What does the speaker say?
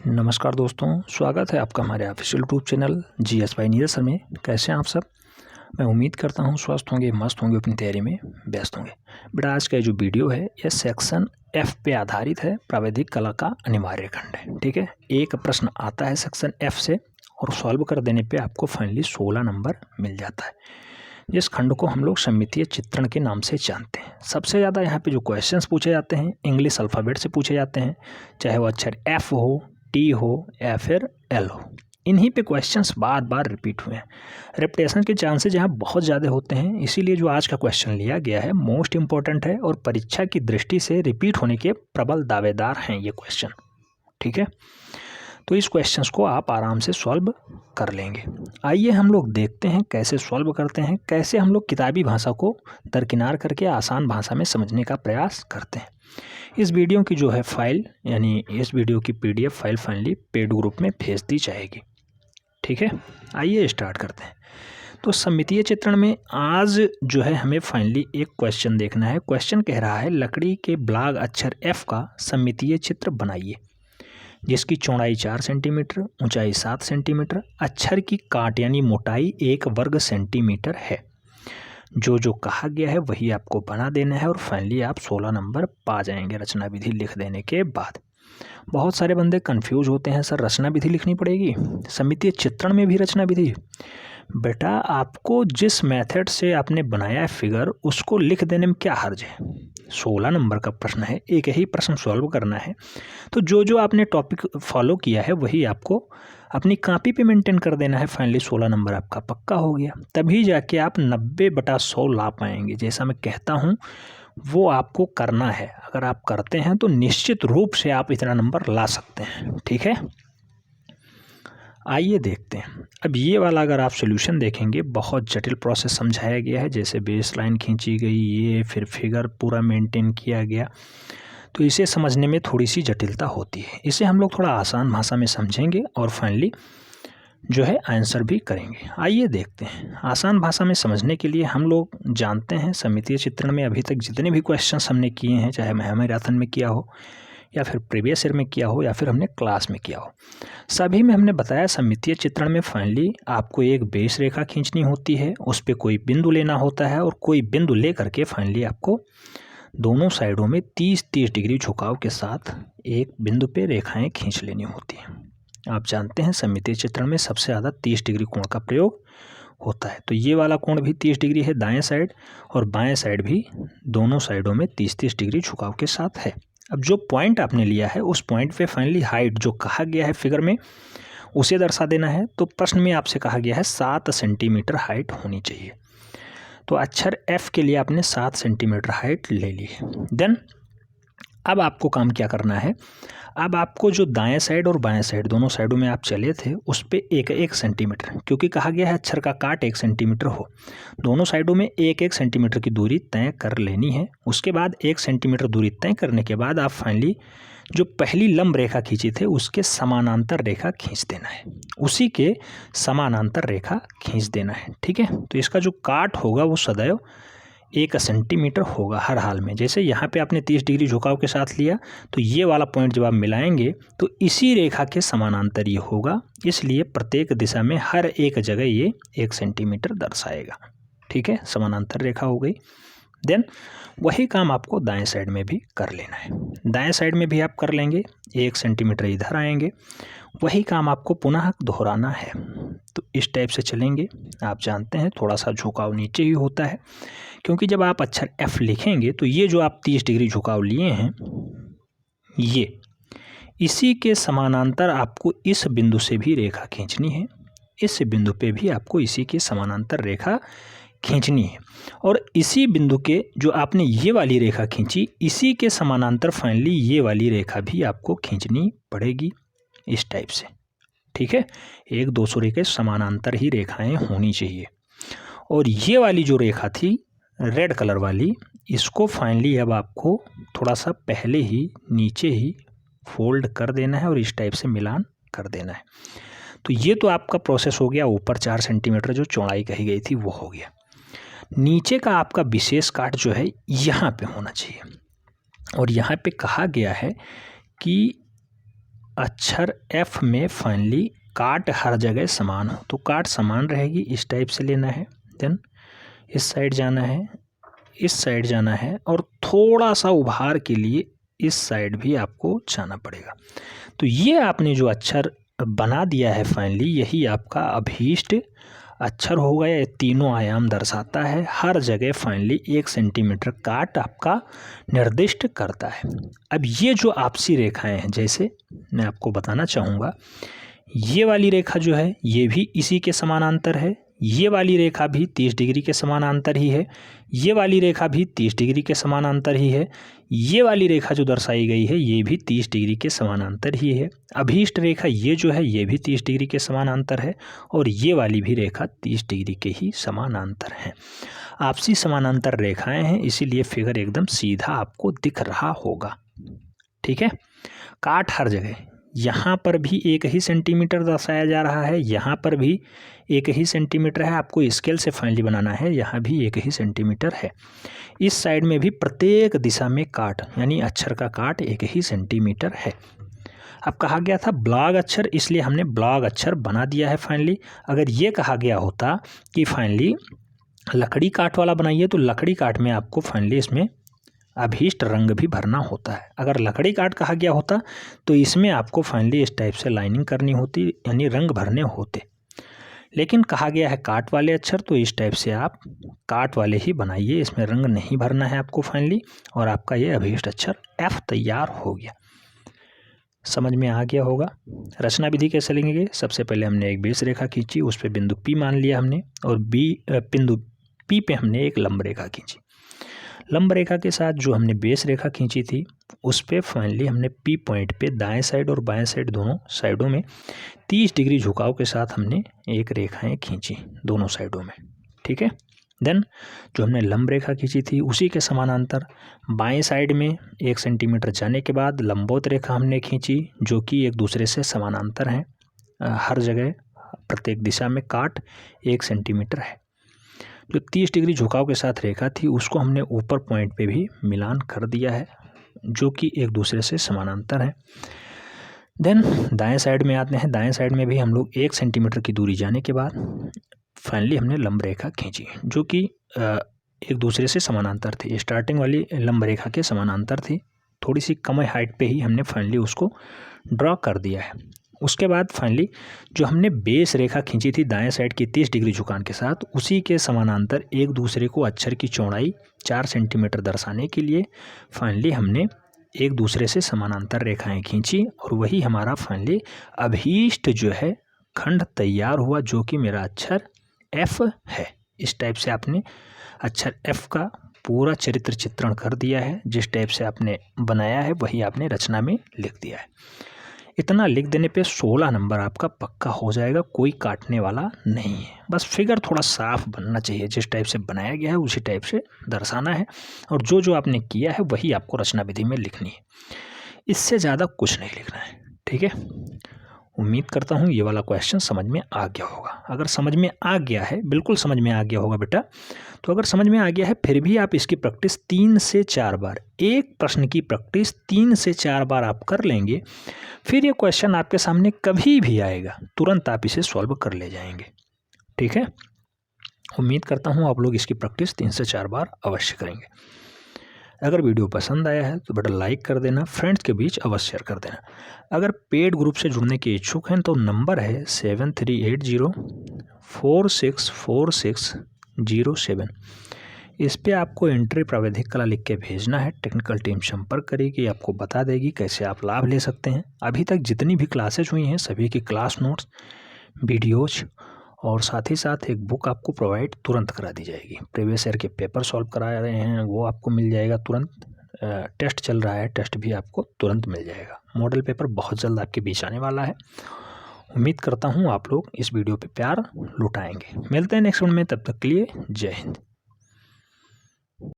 नमस्कार दोस्तों, स्वागत है आपका हमारे official YouTube channel GS bye Neeraj sir में। कैसे हैं आप सब? मैं उम्मीद करता हूं स्वस्थ होंगे, मस्त होंगे, अपनी तैयारी में व्यस्त होंगे। बेटा, आज का जो वीडियो है यह सेक्शन एफ पे आधारित है। प्रावैधिक कला का अनिवार्य खंड है। ठीक है, एक प्रश्न आता है सेक्शन एफ से और सॉल्व कर देने पर आपको फाइनली 16 नंबर मिल जाता है। जिस खंड को हम लोग सममितीय चित्रण के नाम से जानते हैं। सबसे ज़्यादा यहाँ पे जो क्वेश्चंस पूछे जाते हैं इंग्लिश अल्फ़ाबेट से पूछे जाते हैं, चाहे वो अक्षर एफ हो, टी हो या फिर एल हो। इन्हीं पे क्वेश्चंस बार बार रिपीट हुए हैं। रेपिटेशन के चांसेस यहाँ बहुत ज़्यादा होते हैं, इसीलिए जो आज का क्वेश्चन लिया गया है मोस्ट इम्पॉर्टेंट है और परीक्षा की दृष्टि से रिपीट होने के प्रबल दावेदार हैं ये क्वेश्चन। ठीक है, तो इस क्वेश्चंस को आप आराम से सॉल्व कर लेंगे। आइए हम लोग देखते हैं कैसे सॉल्व करते हैं, कैसे हम लोग किताबी भाषा को दरकिनार करके आसान भाषा में समझने का प्रयास करते हैं। इस वीडियो की जो है फाइल यानी इस वीडियो की PDF file finally paid group में भेज दी जाएगी। ठीक है, आइए स्टार्ट करते हैं। तो सममितीय चित्रण में आज जो है हमें फाइनली एक क्वेश्चन देखना है। क्वेश्चन कह रहा है लकड़ी के ब्लॉक अक्षर एफ का सममितीय चित्र बनाइए जिसकी चौड़ाई 4 सेंटीमीटर, ऊंचाई 7 सेंटीमीटर, अक्षर की काट यानी मोटाई 1 वर्ग सेंटीमीटर है। जो कहा गया है वही आपको बना देना है और फाइनली आप 16 नंबर पा जाएंगे रचना विधि लिख देने के बाद। बहुत सारे बंदे कंफ्यूज होते हैं, सर रचना विधि लिखनी पड़ेगी, सममितीय चित्रण में भी रचना विधि? बेटा, आपको जिस मेथड से आपने बनाया है फिगर उसको लिख देने में क्या हर्ज है। 16 नंबर का प्रश्न है, एक ही प्रश्न सॉल्व करना है, तो जो आपने टॉपिक फॉलो किया है वही आपको अपनी कॉपी पे मेंटेन कर देना है। फाइनली 16 नंबर आपका पक्का हो गया, तभी जाके आप 90/100 ला पाएंगे। जैसा मैं कहता हूँ वो आपको करना है, अगर आप करते हैं तो निश्चित रूप से आप इतना नंबर ला सकते हैं। ठीक है, आइए देखते हैं। अब ये वाला अगर आप सॉल्यूशन देखेंगे बहुत जटिल प्रोसेस समझाया गया है, जैसे बेस लाइन खींची गई, ये फिर फिगर पूरा मेंटेन किया गया, तो इसे समझने में थोड़ी सी जटिलता होती है। इसे हम लोग थोड़ा आसान भाषा में समझेंगे और फाइनली जो है आंसर भी करेंगे। आइए देखते हैं। आसान भाषा में समझने के लिए हम लोग जानते हैं सममितीय चित्रण में अभी तक जितने भी क्वेश्चंस हमने किए हैं, चाहे मैराथन में किया हो या फिर प्रीवियस ईयर में किया हो या फिर हमने क्लास में किया हो, सभी में हमने बताया सममितीय चित्रण में फाइनली आपको एक बेस रेखा खींचनी होती है, उस पर कोई बिंदु लेना होता है और कोई बिंदु ले करके फाइनली आपको दोनों साइडों में 30-30 डिग्री झुकाव के साथ एक बिंदु पे रेखाएं खींच लेनी होती हैं। आप जानते हैं सममितीय चित्रण में सबसे ज़्यादा 30 डिग्री कोण का प्रयोग होता है। तो ये वाला कोण भी 30 डिग्री है दाएं साइड, और बाएं साइड भी दोनों साइडों में 30-30 डिग्री झुकाव के साथ है। अब जो पॉइंट आपने लिया है उस पॉइंट पे फाइनली हाइट जो कहा गया है फिगर में उसे दर्शा देना है। तो प्रश्न में आपसे कहा गया है 7 सेंटीमीटर हाइट होनी चाहिए, तो अक्षर एफ के लिए आपने 7 सेंटीमीटर हाइट ले ली है। देन अब आपको काम क्या करना है, अब आपको जो दाएं साइड और बाएं साइड दोनों साइडों में आप चले थे उस पे 1-1 सेंटीमीटर, क्योंकि कहा गया है अक्षर का काट 1 सेंटीमीटर हो, दोनों साइडों में 1-1 सेंटीमीटर की दूरी तय कर लेनी है। उसके बाद 1 सेंटीमीटर दूरी तय करने के बाद आप फाइनली जो पहली लंब रेखा खींची थे उसके समानांतर रेखा खींच देना है, उसी के समानांतर रेखा खींच देना है। ठीक है, तो इसका जो काट होगा वो सदैव 1 सेंटीमीटर होगा हर हाल में। जैसे यहाँ पे आपने 30 डिग्री झुकाव के साथ लिया, तो ये वाला पॉइंट जब आप मिलाएंगे तो इसी रेखा के समानांतर ये होगा, इसलिए प्रत्येक दिशा में हर एक जगह ये 1 सेंटीमीटर दर्शाएगा। ठीक है, समानांतर रेखा हो गई। देन वही काम आपको दाएं साइड में भी कर लेना है। दाएं साइड में भी आप कर लेंगे, 1 सेंटीमीटर इधर आएंगे, वही काम आपको पुनः दोहराना है। तो इस टाइप से चलेंगे। आप जानते हैं थोड़ा सा झुकाव नीचे ही होता है, क्योंकि जब आप अक्षर एफ लिखेंगे तो ये जो आप 30 डिग्री झुकाव लिए हैं ये इसी के समानांतर आपको इस बिंदु से भी रेखा खींचनी है, इस बिंदु पे भी आपको इसी के समानांतर रेखा खींचनी है, और इसी बिंदु के जो आपने ये वाली रेखा खींची इसी के समानांतर फाइनली ये वाली रेखा भी आपको खींचनी पड़ेगी इस टाइप से। ठीक है, एक दूसरे के समानांतर ही रेखाएं होनी चाहिए। और ये वाली जो रेखा थी रेड कलर वाली, इसको फाइनली अब आपको थोड़ा सा पहले ही नीचे ही फोल्ड कर देना है और इस टाइप से मिलान कर देना है। तो ये तो आपका प्रोसेस हो गया। ऊपर 4 सेंटीमीटर जो चौड़ाई कही गई थी वो हो गया। नीचे का आपका विशेष काट जो है यहाँ पे होना चाहिए, और यहाँ पे कहा गया है कि अक्षर F में फाइनली काट हर जगह समान हो, तो काट समान रहेगी, इस टाइप से लेना है। देन इस साइड जाना है, इस साइड जाना है, और थोड़ा सा उभार के लिए इस साइड भी आपको जाना पड़ेगा। तो ये आपने जो अक्षर बना दिया है फाइनली, यही आपका अभीष्ट अक्षर होगा। या तीनों आयाम दर्शाता है, हर जगह फाइनली 1 सेंटीमीटर काट आपका निर्दिष्ट करता है। अब ये जो आपसी रेखाएं हैं, जैसे मैं आपको बताना चाहूँगा, ये वाली रेखा जो है ये भी इसी के समानांतर है, ये वाली रेखा भी 30 डिग्री के समानांतर ही है, ये वाली रेखा भी 30 डिग्री के समानांतर ही है, ये वाली रेखा जो दर्शाई गई है ये भी 30 डिग्री के समानांतर ही है। अभीष्ट रेखा ये जो है ये भी 30 डिग्री के समानांतर है, और ये वाली भी रेखा 30 डिग्री के ही समानांतर है। आपसी समानांतर रेखाएं हैं, इसीलिए फिगर एकदम सीधा आपको दिख रहा होगा। ठीक है, काट हर जगह, यहाँ पर भी 1 ही सेंटीमीटर दर्शाया जा रहा है, यहाँ पर भी 1 ही सेंटीमीटर है। आपको स्केल से फाइनली बनाना है, यहाँ भी 1 ही सेंटीमीटर है। इस साइड में भी प्रत्येक दिशा में काट यानी अक्षर का काट 1 ही सेंटीमीटर है। अब कहा गया था ब्लॉग अक्षर, इसलिए हमने ब्लॉग अक्षर बना दिया है फाइनली। अगर ये कहा गया होता कि फाइनली लकड़ी काट वाला बनाइए, तो लकड़ी काट में आपको फाइनली इसमें अभीष्ट रंग भी भरना होता है। अगर लकड़ी काट कहा गया होता तो इसमें आपको फाइनली इस टाइप से लाइनिंग करनी होती, यानी रंग भरने होते। लेकिन कहा गया है काट वाले अक्षर, तो इस टाइप से आप काट वाले ही बनाइए, इसमें रंग नहीं भरना है आपको फाइनली, और आपका ये अभीष्ट अक्षर F तैयार हो गया। समझ में आ गया होगा। रचना विधि कैसे लेंगे? सबसे पहले हमने एक बेस रेखा खींची, उस पर बिंदु P मान लिया हमने, और बिंदु P पे हमने एक लंब रेखा खींची। लंब रेखा के साथ जो हमने बेस रेखा खींची थी उस पे फाइनली हमने P पॉइंट पे दाएं साइड और बाएं साइड दोनों साइडों में 30 डिग्री झुकाव के साथ हमने एक रेखाएं खींची दोनों साइडों में। ठीक है, देन जो हमने लंब रेखा खींची थी उसी के समानांतर बाएं साइड में 1 सेंटीमीटर जाने के बाद लंबवत रेखा हमने खींची, जो कि एक दूसरे से समानांतर हैं। हर जगह प्रत्येक दिशा में काट 1 सेंटीमीटर है। जो 30 डिग्री झुकाव के साथ रेखा थी उसको हमने ऊपर पॉइंट पे भी मिलान कर दिया है, जो कि एक दूसरे से समानांतर है। देन दाएं साइड में आते हैं। दाएं साइड में भी हम लोग 1 सेंटीमीटर की दूरी जाने के बाद फाइनली हमने लंब रेखा खींची, जो कि एक दूसरे से समानांतर थी। स्टार्टिंग वाली लंब रेखा के समानांतर थी, थोड़ी सी कम हाइट पे ही हमने फाइनली उसको ड्रॉ कर दिया है। उसके बाद फाइनली जो हमने बेस रेखा खींची थी दाएं साइड की 30 डिग्री झुकान के साथ, उसी के समानांतर एक दूसरे को अक्षर की चौड़ाई 4 सेंटीमीटर दर्शाने के लिए फाइनली हमने एक दूसरे से समानांतर रेखाएं खींची, और वही हमारा फाइनली अभीष्ट जो है खंड तैयार हुआ, जो कि मेरा अक्षर F है। इस टाइप से आपने अक्षर F का पूरा चरित्र चित्रण कर दिया है। जिस टाइप से आपने बनाया है वही आपने रचना में लिख दिया है। इतना लिख देने पे 16 नंबर आपका पक्का हो जाएगा, कोई काटने वाला नहीं है। बस फिगर थोड़ा साफ बनना चाहिए, जिस टाइप से बनाया गया है उसी टाइप से दर्शाना है, और जो जो आपने किया है वही आपको रचना विधि में लिखनी है। इससे ज़्यादा कुछ नहीं लिखना है। ठीक है, उम्मीद करता हूँ ये वाला क्वेश्चन समझ में आ गया होगा। अगर समझ में आ गया है, बिल्कुल समझ में आ गया होगा बेटा, तो अगर समझ में आ गया है फिर भी आप इसकी प्रैक्टिस 3 से 4 बार, एक प्रश्न की प्रैक्टिस 3 से 4 बार आप कर लेंगे, फिर ये क्वेश्चन आपके सामने कभी भी आएगा तुरंत आप इसे सॉल्व कर ले जाएंगे। ठीक है, उम्मीद करता हूँ आप लोग इसकी प्रैक्टिस 3 से 4 बार अवश्य करेंगे। अगर वीडियो पसंद आया है तो बेटा लाइक कर देना, फ्रेंड्स के बीच अवश्य शेयर कर देना। अगर पेड ग्रुप से जुड़ने के इच्छुक हैं तो नंबर है 7380464607। इस पे आपको एंट्री प्राविधिक कला लिख के भेजना है। टेक्निकल टीम संपर्क करेगी, आपको बता देगी कैसे आप लाभ ले सकते हैं। अभी तक जितनी भी क्लासेज हुई हैं सभी की क्लास नोट्स, वीडियोज और साथ ही साथ एक बुक आपको प्रोवाइड तुरंत करा दी जाएगी। प्रीवियस ईयर के पेपर सॉल्व करा रहे हैं वो आपको मिल जाएगा तुरंत। टेस्ट चल रहा है, टेस्ट भी आपको तुरंत मिल जाएगा। मॉडल पेपर बहुत जल्द आपके बीच आने वाला है। उम्मीद करता हूँ आप लोग इस वीडियो पे प्यार लुटाएंगे। मिलते हैं नेक्स्ट वीडियो में, तब तक के लिए जय हिंद।